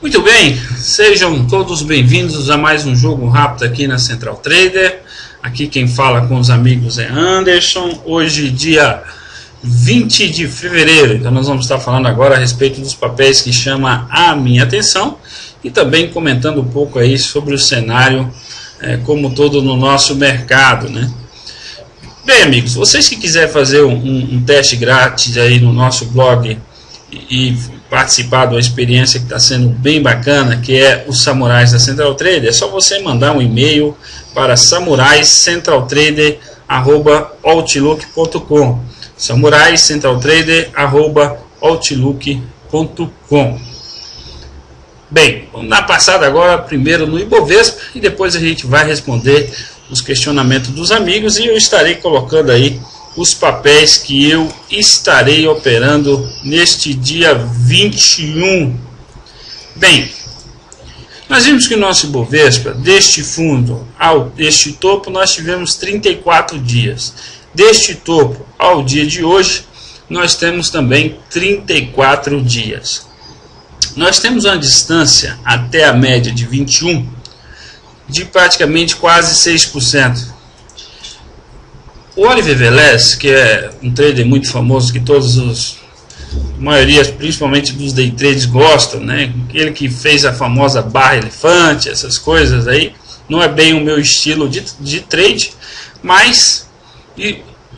Muito bem, sejam todos bem-vindos a mais um jogo rápido aqui na Central Trader. Aqui quem fala com os amigos é Anderson. Hoje dia 20 de fevereiro, então nós vamos estar falando agora a respeito dos papéis que chamam a minha atenção e também comentando um pouco aí sobre o cenário como todo no nosso mercado, né? Bem, amigos, vocês que quiserem fazer um teste grátis aí no nosso blog e participar de uma experiência que está sendo bem bacana, que é os Samurais da Central Trader, é só você mandar um e-mail para samuraiscentraltrader@outlook.com, samuraiscentraltrader@outlook.com. Bem, vamos dar passada agora primeiro no Ibovespa e depois a gente vai responder os questionamentos dos amigos e eu estarei colocando aí os papéis que eu estarei operando neste dia 21. Bem, nós vimos que o nosso Ibovespa, deste fundo ao este topo, nós tivemos 34 dias. Deste topo ao dia de hoje, nós temos também 34 dias. Nós temos uma distância até a média de 21 de praticamente quase 6%. O Oliver Velez, que é um trader muito famoso, que a maioria, principalmente dos day traders, gostam, né? Ele que fez a famosa barra elefante, essas coisas aí, não é bem o meu estilo de trade, mas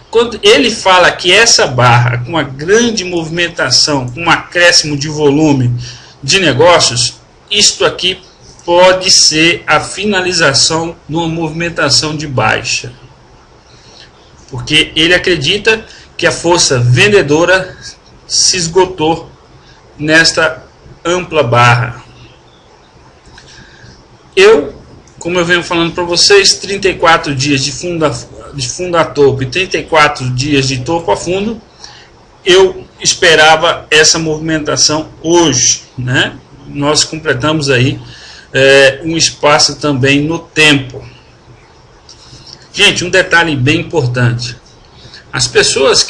quando ele fala que essa barra, com uma grande movimentação, com um acréscimo de volume de negócios, isto aqui pode ser a finalização de uma movimentação de baixa. Porque ele acredita que a força vendedora se esgotou nesta ampla barra. Como eu venho falando para vocês, 34 dias de fundo a topo e 34 dias de topo a fundo, eu esperava essa movimentação hoje, né? Nós completamos aí um espaço também no tempo. Gente, um detalhe bem importante: as pessoas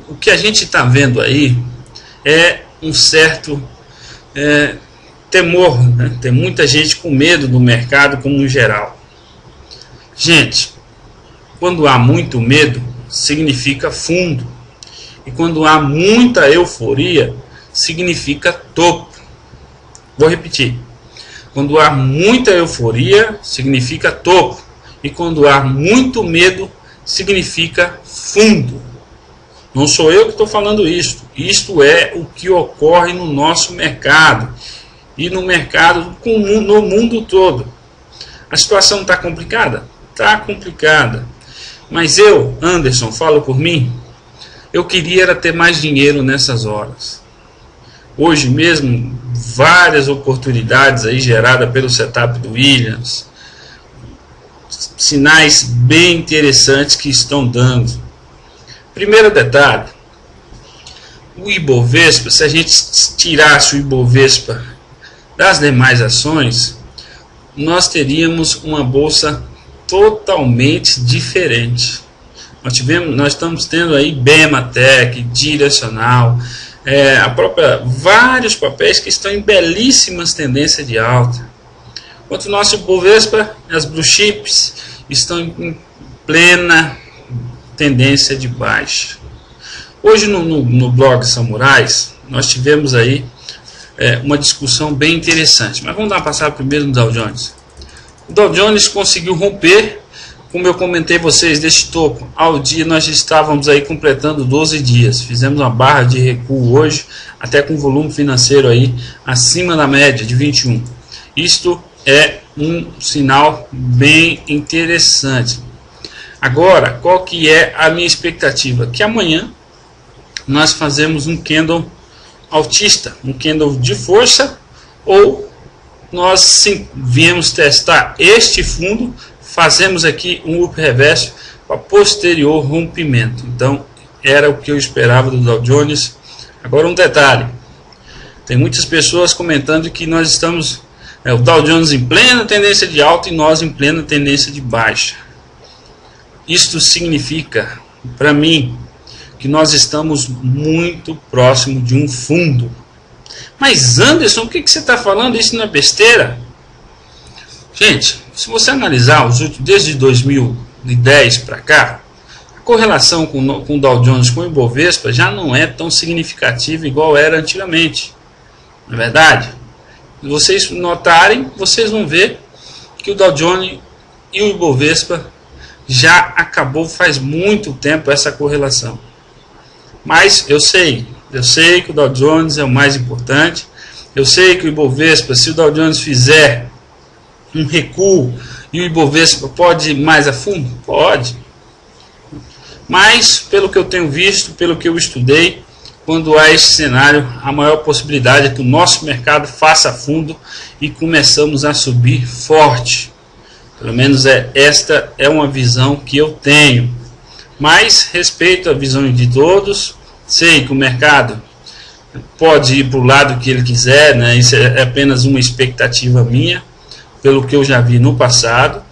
o que a gente está vendo aí é um certo temor, né? Tem muita gente com medo do mercado como um geral. Gente, quando há muito medo, significa fundo, e quando há muita euforia, significa topo. Vou repetir: quando há muita euforia, significa topo. E quando há muito medo, significa fundo. Não sou eu que estou falando isto. Isto é o que ocorre no nosso mercado. E no mercado, no mundo todo. A situação está complicada? Está complicada. Mas eu, Anderson, falo por mim, eu queria ter mais dinheiro nessas horas. Hoje mesmo, várias oportunidades aí geradas pelo setup do Williams, sinais bem interessantes que estão dando. Primeiro detalhe: o Ibovespa, se a gente tirasse o Ibovespa das demais ações, nós teríamos uma bolsa totalmente diferente. Nós estamos tendo aí Bematec, Direcional, vários papéis que estão em belíssimas tendências de alta. Enquanto o nosso Ibovespa, as blue chips, estão em plena tendência de baixa. Hoje no blog Samurais, nós tivemos aí uma discussão bem interessante. Mas vamos dar uma passada primeiro no Dow Jones. O Dow Jones conseguiu romper, como eu comentei vocês, deste topo ao dia. Nós estávamos aí completando 12 dias. Fizemos uma barra de recuo hoje, até com volume financeiro aí acima da média de 21. Isto é um sinal bem interessante. Agora, qual que é a minha expectativa? Que amanhã nós fazemos um candle altista, um candle de força, ou nós sim, viemos testar este fundo, fazemos aqui um up reverso para posterior rompimento. Então, era o que eu esperava do Dow Jones. Agora um detalhe: tem muitas pessoas comentando que nós estamos o Dow Jones em plena tendência de alta e nós em plena tendência de baixa. Isto significa, para mim, que nós estamos muito próximo de um fundo. Mas Anderson, o que você está falando? Isso não é besteira? Gente, se você analisar os últimos, desde 2010 para cá, a correlação com o Dow Jones com o Ibovespa já não é tão significativa igual era antigamente. Não é verdade? Se vocês notarem, vocês vão ver que o Dow Jones e o Ibovespa já acabou faz muito tempo essa correlação. Mas eu sei que o Dow Jones é o mais importante. Eu sei que o Ibovespa, se o Dow Jones fizer um recuo e o Ibovespa pode ir mais a fundo? Pode. Mas, pelo que eu tenho visto, pelo que eu estudei, quando há esse cenário, a maior possibilidade é que o nosso mercado faça fundo e começamos a subir forte. Pelo menos esta é uma visão que eu tenho. Mas respeito a visão de todos. Sei que o mercado pode ir para o lado que ele quiser, né? Isso é apenas uma expectativa minha, pelo que eu já vi no passado.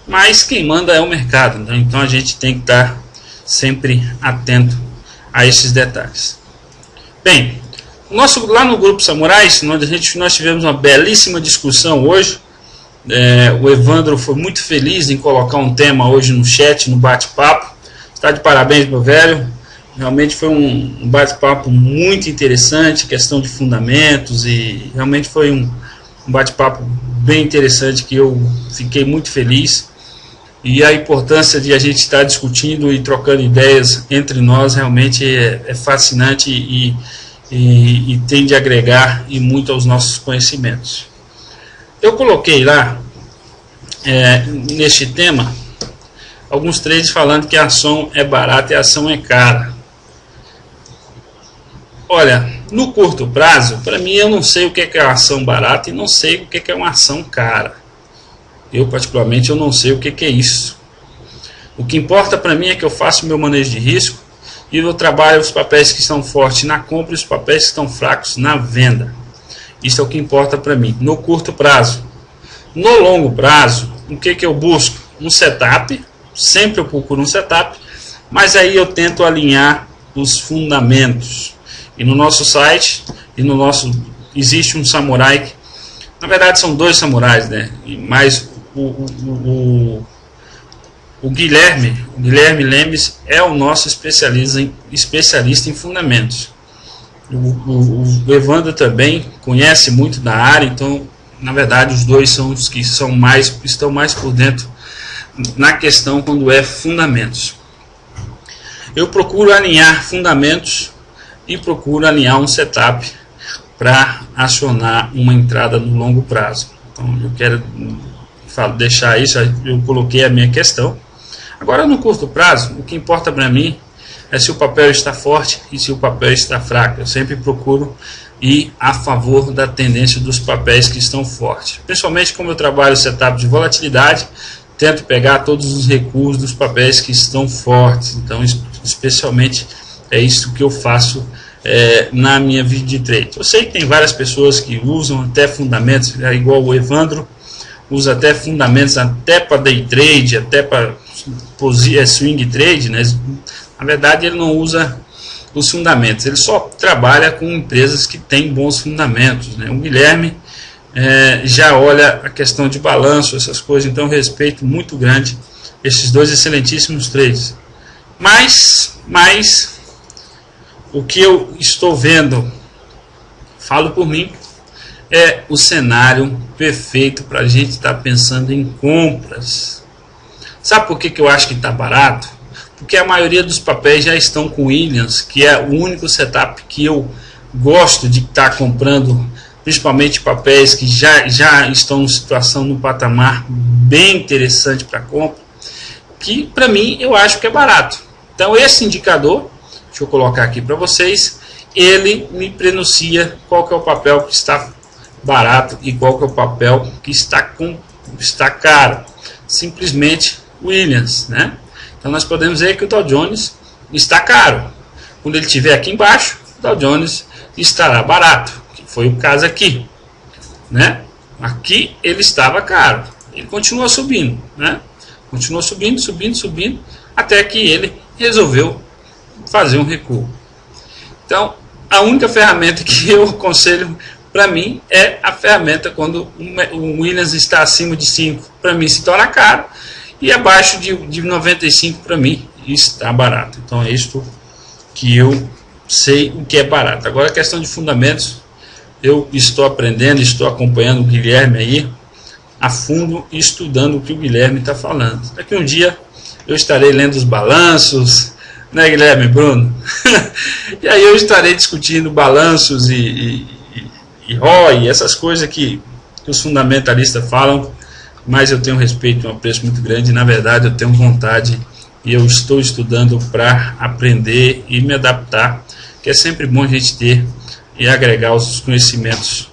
Mas quem manda é o mercado, né? Então a gente tem que estar sempre atento a esses detalhes. Bem, lá no Grupo Samurais, nós tivemos uma belíssima discussão hoje. O Evandro foi muito feliz em colocar um tema hoje no chat, no bate-papo. Está de parabéns, meu velho. Realmente foi um bate-papo muito interessante, questão de fundamentos, e realmente foi um bate-papo bem interessante que eu fiquei muito feliz. E a importância de a gente estar discutindo e trocando ideias entre nós realmente é fascinante e tende a agregar e muito aos nossos conhecimentos. Eu coloquei lá, neste tema, alguns trades falando que a ação é barata e a ação é cara. Olha, no curto prazo, para mim, eu não sei o que é uma ação barata e não sei o que é uma ação cara. Eu, particularmente, eu não sei o que é isso. O que importa para mim é que eu faço meu manejo de risco e eu trabalho os papéis que estão fortes na compra e os papéis que estão fracos na venda. Isso é o que importa para mim, no curto prazo. No longo prazo, o que eu busco? Um setup, sempre eu procuro um setup, mas aí eu tento alinhar os fundamentos. E no nosso site, existe um samurai, na verdade são dois samurais, né? Mas o Guilherme Lemes é o nosso especialista em fundamentos. O Evandro também conhece muito da área, então na verdade os dois são os que estão mais por dentro na questão quando é fundamentos. Eu procuro alinhar fundamentos e procuro alinhar um setup para acionar uma entrada no longo prazo. Então eu quero deixar isso, eu coloquei a minha questão. Agora no curto prazo, o que importa para mim é se o papel está forte e se o papel está fraco. Eu sempre procuro ir a favor da tendência dos papéis que estão fortes. Principalmente como eu trabalho setup de volatilidade, tento pegar todos os recuos dos papéis que estão fortes. Então, especialmente, é isso que eu faço na minha vida de trade. Eu sei que tem várias pessoas que usam até fundamentos, igual o Evandro, usa até fundamentos até para day trade, até para swing trade, né? Na verdade ele não usa os fundamentos, ele só trabalha com empresas que têm bons fundamentos, né? O Guilherme já olha a questão de balanço, essas coisas, então respeito muito grande esses dois excelentíssimos trades. Mas o que eu estou vendo, falo por mim, é o cenário perfeito para a gente estar pensando em compras. Sabe por que eu acho que está barato? Porque a maioria dos papéis já estão com Williams, que é o único setup que eu gosto de estar comprando, principalmente papéis que já estão em situação, no patamar bem interessante para compra, que para mim eu acho que é barato. Então esse indicador, deixa eu colocar aqui para vocês, ele me prenuncia qual que é o papel que está barato e qual que é o papel que está caro. Simplesmente Williams, né? Então nós podemos ver que o Dow Jones está caro. Quando ele estiver aqui embaixo, o Dow Jones estará barato, que foi o caso aqui, né? Aqui ele estava caro, ele continua subindo, né? Continuou subindo, até que ele resolveu fazer um recuo. Então, a única ferramenta que eu aconselho para mim é a ferramenta. Quando o Williams está acima de 5, para mim se torna caro, e abaixo de 95 para mim está barato. Então é isto que eu sei o que é barato. Agora a questão de fundamentos, eu estou aprendendo, estou acompanhando o Guilherme aí a fundo e estudando o que o Guilherme está falando. Daqui um dia eu estarei lendo os balanços, né, Guilherme, Bruno? E aí eu estarei discutindo balanços e ROI, essas coisas que os fundamentalistas falam, mas eu tenho respeito e um apreço muito grande. Na verdade, eu tenho vontade e eu estou estudando para aprender e me adaptar, que é sempre bom a gente ter e agregar os conhecimentos,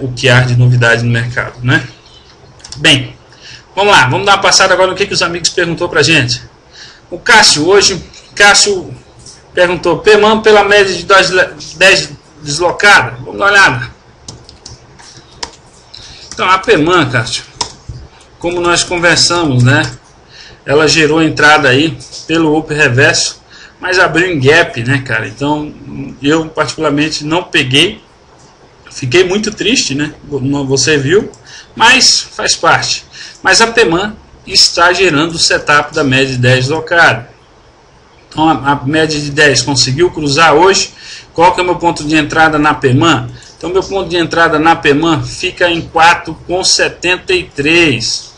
o que há de novidade no mercado, né? Bem, vamos lá, vamos dar uma passada agora no que os amigos perguntou para a gente. O Cássio Cássio perguntou: PEMAN pela média de 10 deslocada? Vamos dar uma olhada. Então a PEMAN, Cássio, como nós conversamos, né, ela gerou entrada aí pelo up reverso, mas abriu em gap, né, cara? Então eu particularmente não peguei, fiquei muito triste, né? Você viu, mas faz parte. Mas a PEMAN está gerando o setup da média de 10 deslocada. Então a média de 10 conseguiu cruzar hoje. Qual que é o meu ponto de entrada na PEMAN? Então meu ponto de entrada na PEMAN fica em 4,73.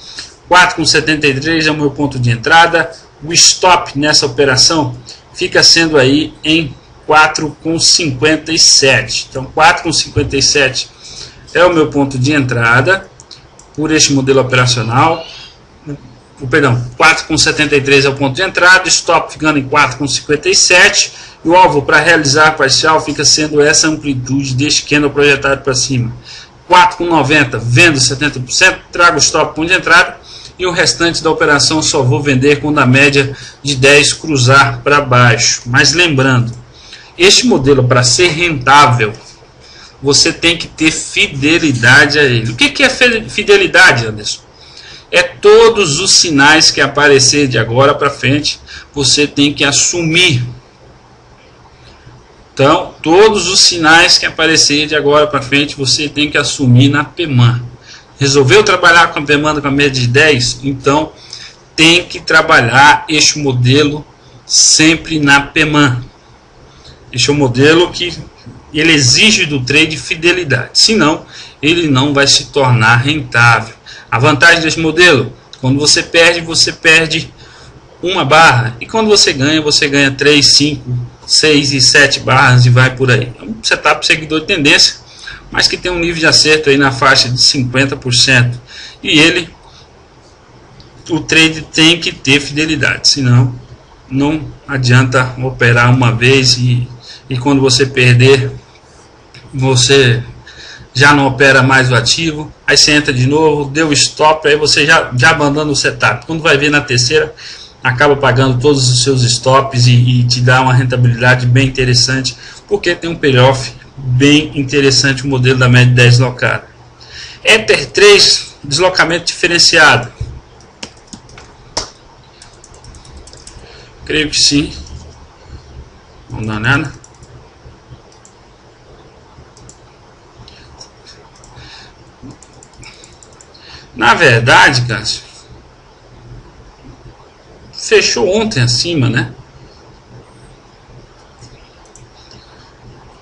4,73 é o meu ponto de entrada. O stop nessa operação fica sendo aí em 4,57. Então 4,57 é o meu ponto de entrada por este modelo operacional. Perdão, 4,73 é o ponto de entrada, stop ficando em 4,57, e o alvo para realizar parcial fica sendo essa amplitude deste candle projetado para cima. 4,90, vendo 70%, trago o stop ponto de entrada, e o restante da operação só vou vender quando a média de 10 cruzar para baixo. Mas lembrando, este modelo, para ser rentável, você tem que ter fidelidade a ele. O que é fidelidade, Anderson? É todos os sinais que aparecer de agora para frente, você tem que assumir. Então, todos os sinais que aparecer de agora para frente, você tem que assumir na PEMAN. Resolveu trabalhar com a PEMAN com a média de 10? Então, tem que trabalhar este modelo sempre na PEMAN. Este é um modelo que ele exige do trade fidelidade. Senão, ele não vai se tornar rentável. A vantagem desse modelo: quando você perde uma barra, e quando você ganha 3, 5, 6 e 7 barras e vai por aí. É um setup seguidor de tendência, mas que tem um nível de acerto aí na faixa de 50%. E o trade tem que ter fidelidade, senão não adianta operar uma vez e quando você perder, você já não opera mais o ativo, aí você entra de novo, deu stop, aí você já abandona o setup. Quando vai ver na terceira, acaba pagando todos os seus stops e te dá uma rentabilidade bem interessante, porque tem um payoff bem interessante o modelo da média de 10 deslocada. Ether 3, deslocamento diferenciado. Creio que sim. Vamos dar uma olhada. Na verdade, Cássio, fechou ontem acima, né?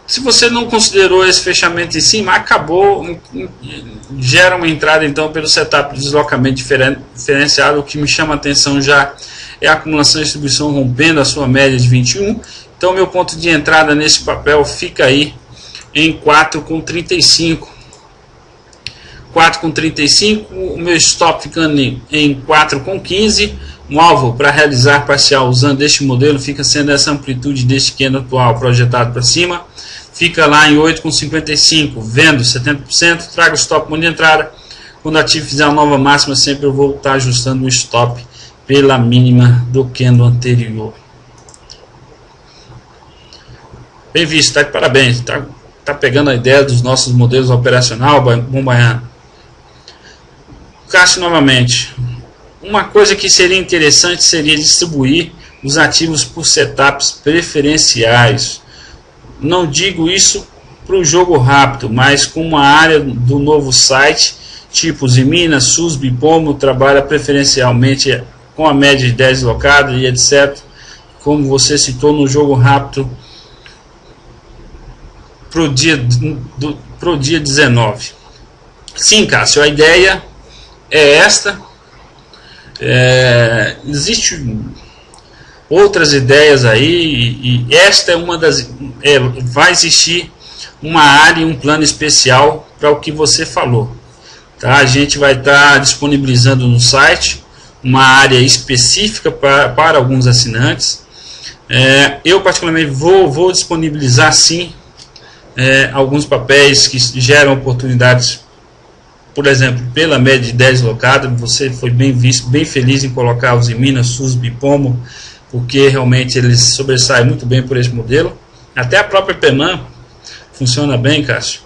Se você não considerou esse fechamento em cima, acabou, gera uma entrada então pelo setup de deslocamento diferenciado. O que me chama a atenção já é a acumulação e distribuição rompendo a sua média de 21. Então meu ponto de entrada nesse papel fica aí em 4,35. 4,35, o meu stop ficando em 4,15. Um alvo para realizar parcial usando este modelo fica sendo essa amplitude deste candle atual projetado para cima, fica lá em 8,55, vendo 70%, trago o stop ponto de entrada. Quando o ativo fizer uma nova máxima, sempre eu vou estar ajustando o stop pela mínima do candle anterior. Bem visto, tá de parabéns, tá pegando a ideia dos nossos modelos operacional, bom baiano. Cássio novamente. Uma coisa que seria interessante seria distribuir os ativos por setups preferenciais. Não digo isso para o jogo rápido, mas com uma área do novo site, tipo Zimina, SUSB, Pomo, trabalha preferencialmente com a média de 10 locados e etc. Como você citou, no jogo rápido pro dia 19. Sim, Cássio, a ideia é esta. Existem outras ideias aí, e esta é uma das. Vai existir uma área e um plano especial para o que você falou. Tá? A gente vai estar disponibilizando no site uma área específica para alguns assinantes. Eu particularmente vou disponibilizar sim alguns papéis que geram oportunidades, por exemplo, pela média de 10 locados. Você foi bem feliz em colocar os Zimina, SUSB e Pomo, porque realmente eles sobressaem muito bem por esse modelo. Até a própria PEMAN funciona bem, Cássio.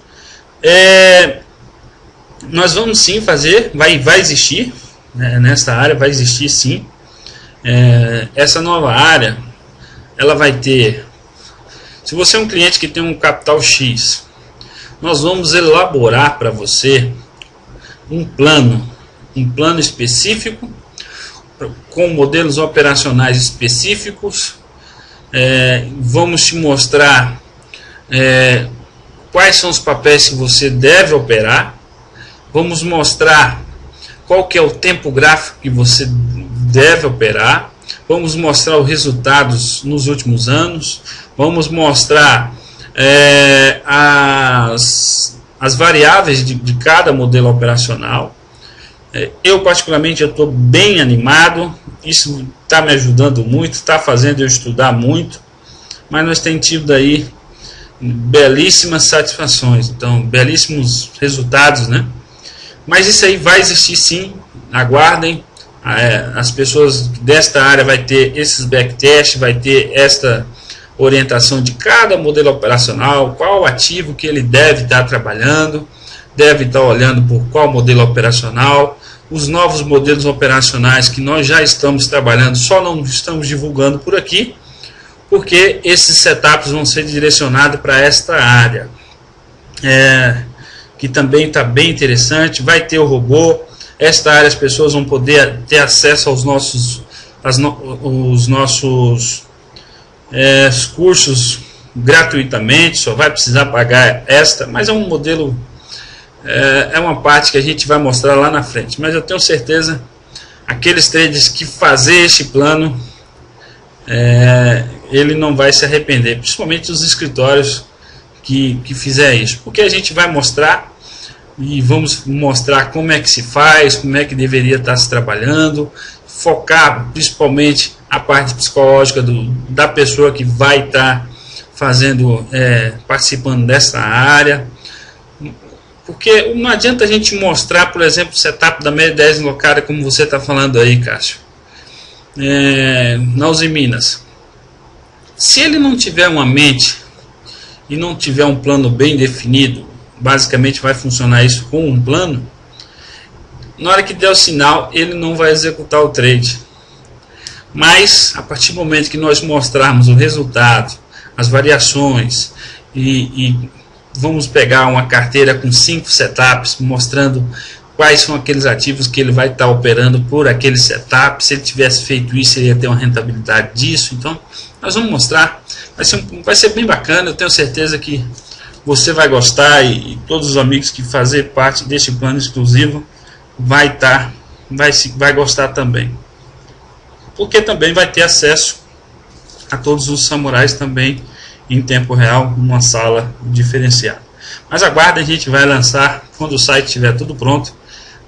Nós vamos sim fazer, vai existir, nessa área vai existir sim. Essa nova área, ela vai ter, se você é um cliente que tem um capital X, nós vamos elaborar para você um plano específico, com modelos operacionais específicos. Vamos te mostrar quais são os papéis que você deve operar. Vamos mostrar qual que é o tempo gráfico que você deve operar. Vamos mostrar os resultados nos últimos anos. Vamos mostrar as variáveis de cada modelo operacional. Eu particularmente estou bem animado. Isso está me ajudando muito, está fazendo eu estudar muito. Mas nós temos tido aí belíssimas satisfações, então belíssimos resultados, né? Mas isso aí vai existir sim, aguardem. As pessoas desta área vai ter esses backtests, vai ter esta orientação de cada modelo operacional, qual ativo que ele deve estar trabalhando, deve estar olhando por qual modelo operacional, os novos modelos operacionais que nós já estamos trabalhando, só não estamos divulgando por aqui, porque esses setups vão ser direcionados para esta área, que também está bem interessante. Vai ter o robô. Esta área as pessoas vão poder ter acesso aos nossos cursos gratuitamente, só vai precisar pagar esta, mas é um modelo, é uma parte que a gente vai mostrar lá na frente. Mas eu tenho certeza, aqueles traders que fazer este plano, ele não vai se arrepender, principalmente os escritórios que fizer isso, porque a gente vai mostrar e vamos mostrar como é que se faz, como é que deveria estar se trabalhando, focar principalmente a parte psicológica da pessoa que vai estar fazendo, participando dessa área, porque não adianta a gente mostrar, por exemplo, o setup da média 10 locada, como você está falando aí, Cássio, na Ziminas. Se ele não tiver uma mente e não tiver um plano bem definido, basicamente vai funcionar isso com um plano, na hora que der o sinal ele não vai executar o trade. Mas a partir do momento que nós mostrarmos o resultado, as variações, e vamos pegar uma carteira com 5 setups, mostrando quais são aqueles ativos que ele vai estar operando por aquele setup. Se ele tivesse feito isso, ele ia ter uma rentabilidade disso. Então nós vamos mostrar, vai ser bem bacana. Eu tenho certeza que você vai gostar, e todos os amigos que fazem parte deste plano exclusivo vai gostar também, porque também vai ter acesso a todos os samurais também em tempo real, numa sala diferenciada. Mas aguardem, a gente vai lançar quando o site estiver tudo pronto.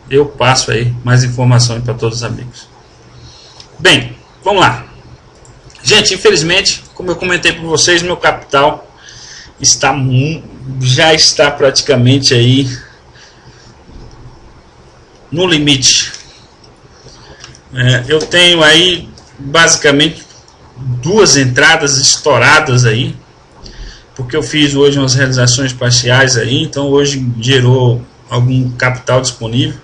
Eu passo aí mais informações para todos os amigos. Bem, vamos lá, gente. Infelizmente, como eu comentei para vocês, meu capital já está praticamente aí no limite. Eu tenho aí basicamente 2 entradas estouradas aí, porque eu fiz hoje umas realizações parciais aí, então hoje gerou algum capital disponível.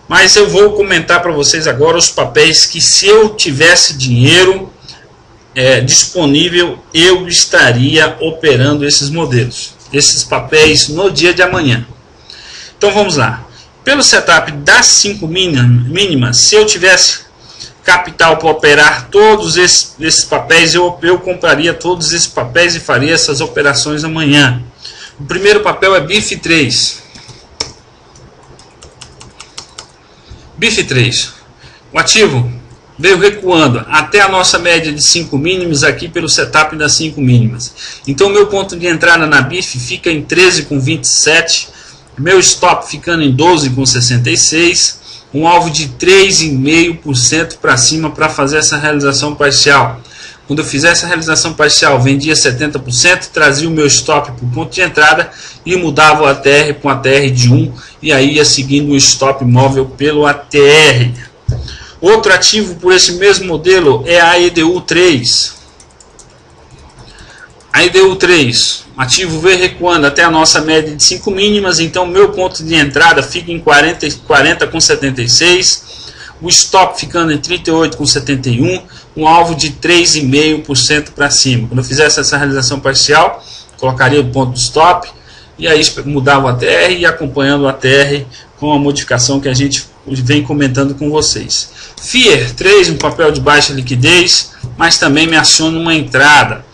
Mas eu vou comentar para vocês agora os papéis que, se eu tivesse dinheiro disponível, eu estaria operando esses modelos. esses papéis no dia de amanhã. Então vamos lá. Pelo setup das 5 mínimas, se eu tivesse capital para operar todos esses papéis, eu compraria todos esses papéis e faria essas operações amanhã. O primeiro papel é BIF 3. BIF 3. O ativo veio recuando até a nossa média de 5 mínimas aqui pelo setup das 5 mínimas. Então meu ponto de entrada na BIF fica em 13,27, meu stop ficando em 12,66, um alvo de 3,5% para cima para fazer essa realização parcial. Quando eu fizer essa realização parcial, vendia 70%, trazia o meu stop para o ponto de entrada e mudava o ATR para um ATR de 1, e aí ia seguindo o stop móvel pelo ATR. Outro ativo por esse mesmo modelo é a EDU3. A EDU3, ativo veio recuando até a nossa média de 5 mínimas, então meu ponto de entrada fica em 40,76, o stop ficando em 38,71, um alvo de 3,5% para cima. Quando eu fizesse essa realização parcial, colocaria o ponto de stop, e aí mudava o ATR e acompanhando o ATR com a modificação que a gente vem comentando com vocês. FIER 3, um papel de baixa liquidez, mas também me aciona uma entrada.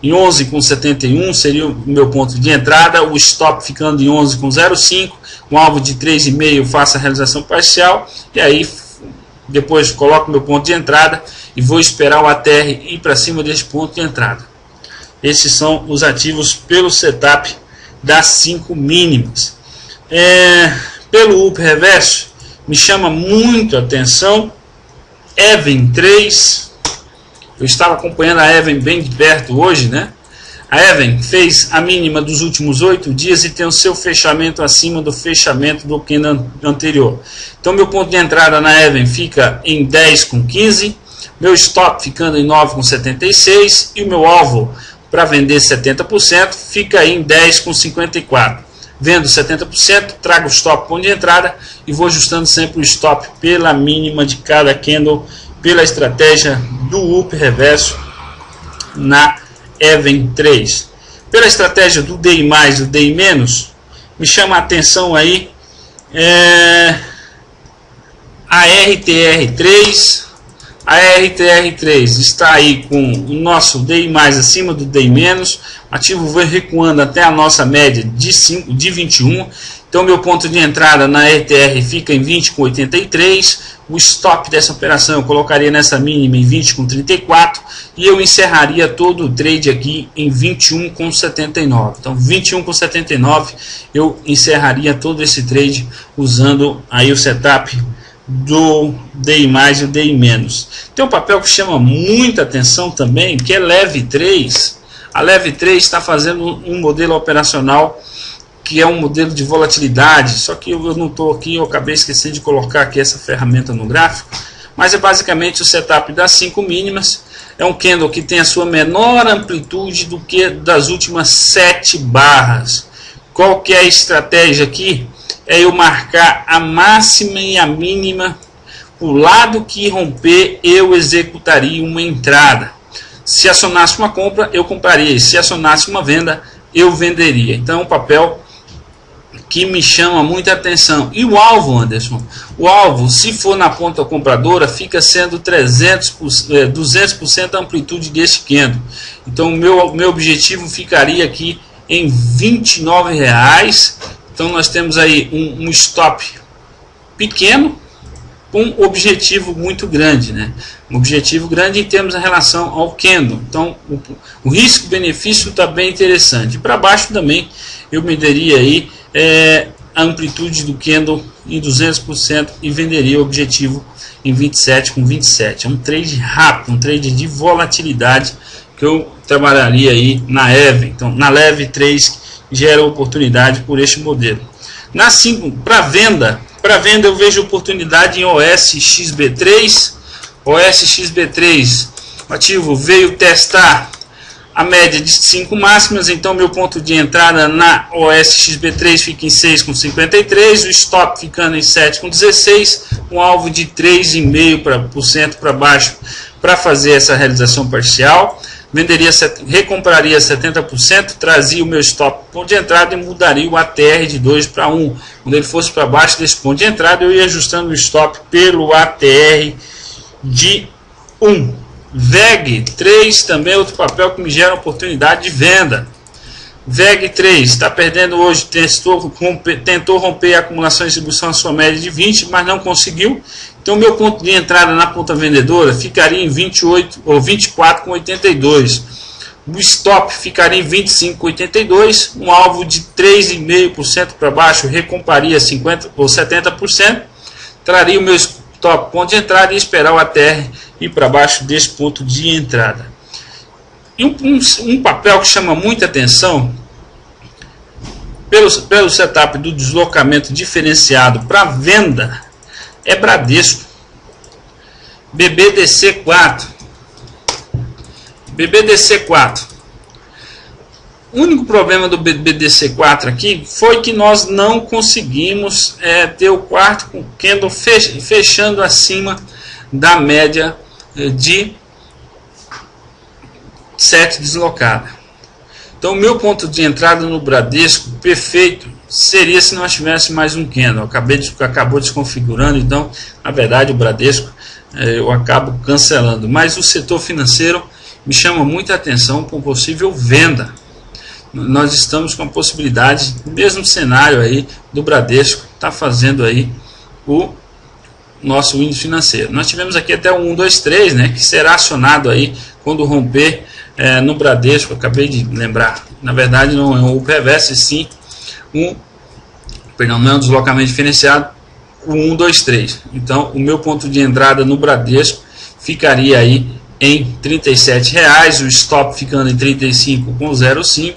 Em 11,71 seria o meu ponto de entrada, o stop ficando em 11,05, um alvo de 3,5, faço a realização parcial, e aí depois coloco meu ponto de entrada e vou esperar o ATR ir para cima desse ponto de entrada. Esses são os ativos pelo setup das 5 mínimas. Pelo UP reverso, me chama muito a atenção Even 3. Eu estava acompanhando a Even bem de perto hoje, né? A Even fez a mínima dos últimos 8 dias e tem o seu fechamento acima do fechamento do candle anterior. Então meu ponto de entrada na Even fica em 10,15, meu stop ficando em 9,76 e o meu alvo para vender 70% fica em 10,54. Vendo 70%, trago o stop ponto de entrada e vou ajustando sempre o stop pela mínima de cada candle, pela estratégia do UP reverso na Even 3. Pela estratégia do DI+, do DI-, me chama a atenção aí a RTR3. A RTR3 está aí com o nosso DI+ acima do DI-, ativo vai recuando até a nossa média de 21, então meu ponto de entrada na RTR fica em 20,83, o stop dessa operação eu colocaria nessa mínima em 20,34 e eu encerraria todo o trade aqui em 21,79. Então 21,79 eu encerraria todo esse trade usando aí o setup do DI+ e o DI-. Tem um papel que chama muita atenção também, que é Leve 3. A Leve 3 está fazendo um modelo operacional que é um modelo de volatilidade, só que eu não estou aqui, eu acabei esquecendo de colocar aqui essa ferramenta no gráfico, mas é basicamente o setup das 5 mínimas. É um candle que tem a sua menor amplitude do que das últimas 7 barras. Qual que é a estratégia aqui? É eu marcar a máxima e a mínima, o lado que romper eu executaria uma entrada. Se acionasse uma compra, eu compraria, se acionasse uma venda, eu venderia. Então é um papel que me chama muita atenção. E o alvo, Anderson? O alvo, se for na ponta compradora, fica sendo 200% a amplitude desse candle. Então o meu objetivo ficaria aqui em R$29. Então nós temos aí um stop pequeno com um objetivo muito grande, né? Um objetivo grande em termos em relação ao candle. Então o risco-benefício está bem interessante. Para baixo também eu mediria aí a amplitude do candle em 200% e venderia o objetivo em 27,27. É um trade rápido, um trade de volatilidade que eu trabalharia aí na Even. Então na Leve 3 gera oportunidade por este modelo. Na 5, para venda eu vejo oportunidade em OSXB3. OSXB3, o ativo veio testar a média de 5 máximas, então meu ponto de entrada na OSXB3 fica em 6,53, o stop ficando em 7,16, um alvo de 3,5% para baixo para fazer essa realização parcial. recompraria 70%, trazia o meu stop ponto de entrada e mudaria o ATR de 2 para 1. Quando ele fosse para baixo desse ponto de entrada, eu ia ajustando o stop pelo ATR de 1. VEG 3 também é outro papel que me gera oportunidade de venda. VEG 3 está perdendo hoje, tentou romper a acumulação e distribuição à sua média de 20, mas não conseguiu. Então meu ponto de entrada na ponta vendedora ficaria em 28 ou 24,82. O stop ficaria em 25,82. Um alvo de 3,5% para baixo recompraria 50 ou 70%. Traria o meu stop ponto de entrada e esperar o ATR ir para baixo desse ponto de entrada. E um papel que chama muita atenção pelo setup do deslocamento diferenciado para venda é Bradesco. BBDC4. O único problema do BBDC4 aqui foi que nós não conseguimos ter o quarto com candle fechando acima da média de 7 deslocada. Então o meu ponto de entrada no Bradesco perfeito seria se nós tivéssemos mais um candle. Acabou desconfigurando, então na verdade o Bradesco eu acabo cancelando. Mas o setor financeiro me chama muita atenção com possível venda. Nós estamos com a possibilidade, mesmo cenário aí do Bradesco, está fazendo aí o nosso índice financeiro. Nós tivemos aqui até o 1, 2, 3, né, que será acionado aí quando romper no Bradesco. Acabei de lembrar, na verdade não é um reverse, sim não é um deslocamento diferenciado, o 1, 2, 3. Então o meu ponto de entrada no Bradesco ficaria aí em R$ 37,00, o stop ficando em 35,05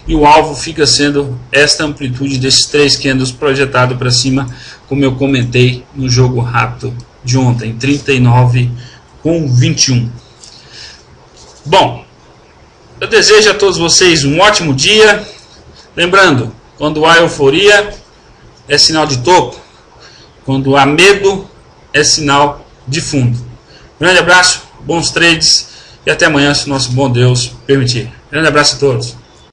e o alvo fica sendo esta amplitude desses 3 candles projetado para cima, como eu comentei no jogo rápido de ontem, 39,21. Bom, eu desejo a todos vocês um ótimo dia. Lembrando, quando há euforia é sinal de topo, quando há medo é sinal de fundo. Grande abraço, bons trades e até amanhã, se nosso bom Deus permitir. Grande abraço a todos.